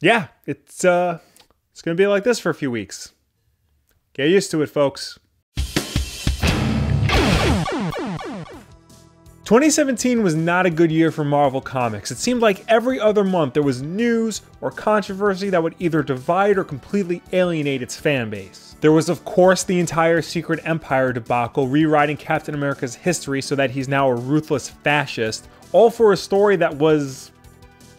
yeah, it's gonna be like this for a few weeks. Get used to it, folks. 2017 was not a good year for Marvel Comics. It seemed like every other month there was news or controversy that would either divide or completely alienate its fan base. There was, of course, the entire Secret Empire debacle, rewriting Captain America's history so that he's now a ruthless fascist, all for a story that was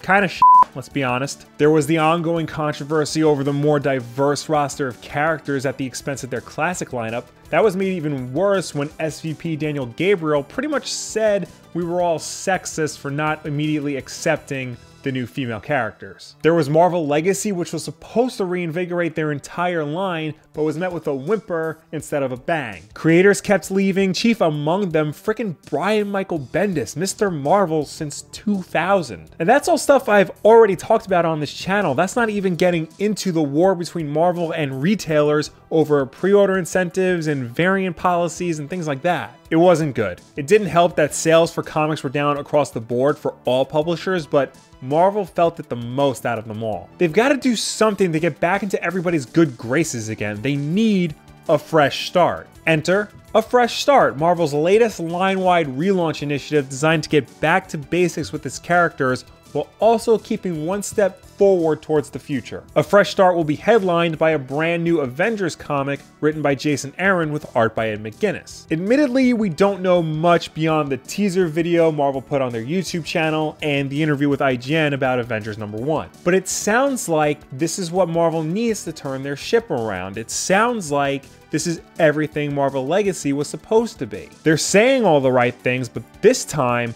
kind of shit, let's be honest. There was the ongoing controversy over the more diverse roster of characters at the expense of their classic lineup. That was made even worse when SVP Daniel Gabriel pretty much said we were all sexist for not immediately accepting the new female characters. There was Marvel Legacy, which was supposed to reinvigorate their entire line, but was met with a whimper instead of a bang. Creators kept leaving, chief among them frickin' Brian Michael Bendis, Mr. Marvel since 2000. And that's all stuff I've already talked about on this channel. That's not even getting into the war between Marvel and retailers over pre-order incentives and variant policies and things like that. It wasn't good. It didn't help that sales for comics were down across the board for all publishers, but Marvel felt it the most out of them all. They've got to do something to get back into everybody's good graces again. They need a fresh start. Enter A Fresh Start, Marvel's latest line-wide relaunch initiative designed to get back to basics with its characters while also keeping one step forward towards the future. A Fresh Start will be headlined by a brand new Avengers comic written by Jason Aaron with art by Ed McGuinness. Admittedly, we don't know much beyond the teaser video Marvel put on their YouTube channel and the interview with IGN about Avengers #1. But it sounds like this is what Marvel needs to turn their ship around. It sounds like this is everything Marvel Legacy was supposed to be. They're saying all the right things, but this time,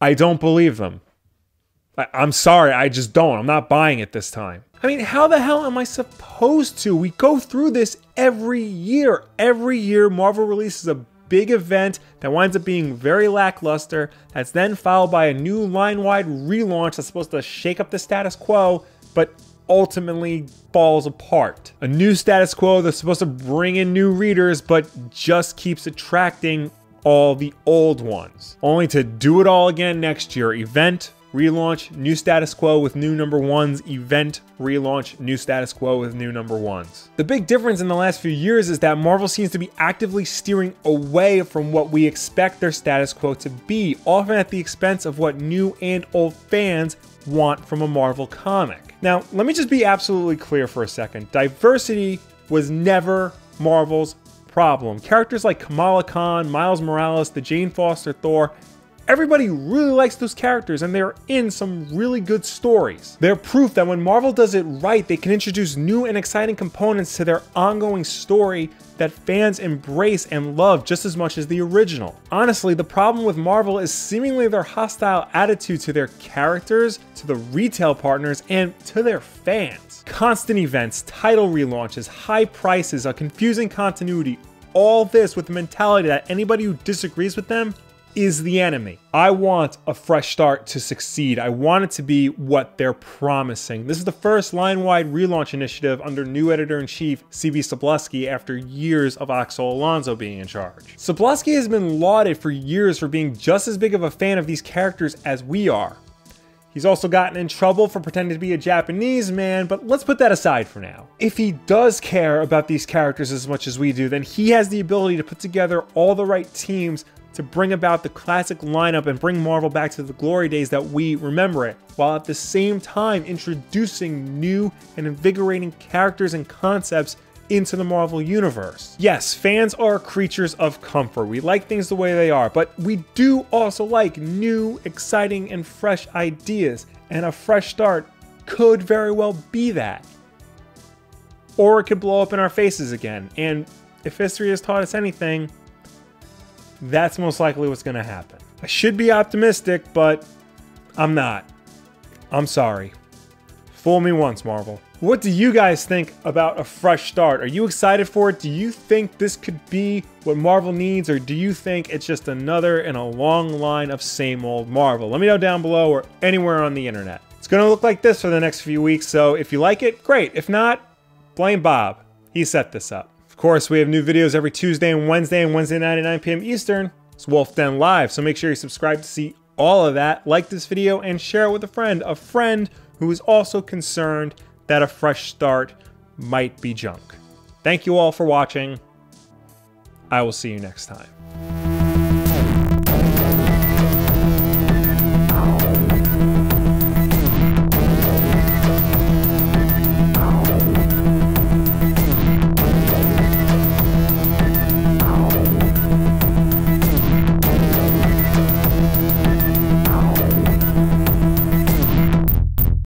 I don't believe them. I'm sorry, I just don't. I'm not buying it this time. I mean, how the hell am I supposed to? We go through this every year. Every year, Marvel releases a big event that winds up being very lackluster, that's then followed by a new line-wide relaunch that's supposed to shake up the status quo, but ultimately falls apart. A new status quo that's supposed to bring in new readers, but just keeps attracting all the old ones, only to do it all again next year. Event, relaunch, new status quo with new #1s, event, relaunch, new status quo with new #1s. The big difference in the last few years is that Marvel seems to be actively steering away from what we expect their status quo to be, often at the expense of what new and old fans want from a Marvel comic. Now, let me just be absolutely clear for a second. Diversity was never Marvel's problem. Characters like Kamala Khan, Miles Morales, the Jane Foster Thor, everybody really likes those characters and they're in some really good stories. They're proof that when Marvel does it right, they can introduce new and exciting components to their ongoing story that fans embrace and love just as much as the original. Honestly, the problem with Marvel is seemingly their hostile attitude to their characters, to the retail partners, and to their fans. Constant events, title relaunches, high prices, a confusing continuity, all this with the mentality that anybody who disagrees with them is the enemy. I want A Fresh Start to succeed. I want it to be what they're promising. This is the first line-wide relaunch initiative under new editor-in-chief C.B. Cebulski after years of Axel Alonso being in charge. Cebulski has been lauded for years for being just as big of a fan of these characters as we are. He's also gotten in trouble for pretending to be a Japanese man, but let's put that aside for now. If he does care about these characters as much as we do, then he has the ability to put together all the right teams to bring about the classic lineup and bring Marvel back to the glory days that we remember it, while at the same time introducing new and invigorating characters and concepts into the Marvel Universe. Yes, fans are creatures of comfort. We like things the way they are, but we do also like new, exciting, and fresh ideas, and A Fresh Start could very well be that. Or it could blow up in our faces again, and if history has taught us anything, that's most likely what's going to happen. I should be optimistic, but I'm not. I'm sorry. Fool me once, Marvel. What do you guys think about A Fresh Start? Are you excited for it? Do you think this could be what Marvel needs, or do you think it's just another in a long line of same old Marvel? Let me know down below or anywhere on the internet. It's going to look like this for the next few weeks, so if you like it, great. If not, blame Bob. He set this up. Of course, we have new videos every Tuesday and Wednesday night at 9 p.m. Eastern. It's Wulff Den Live, so make sure you subscribe to see all of that, like this video and share it with a friend who is also concerned that a fresh start might be junk. Thank you all for watching. I will see you next time.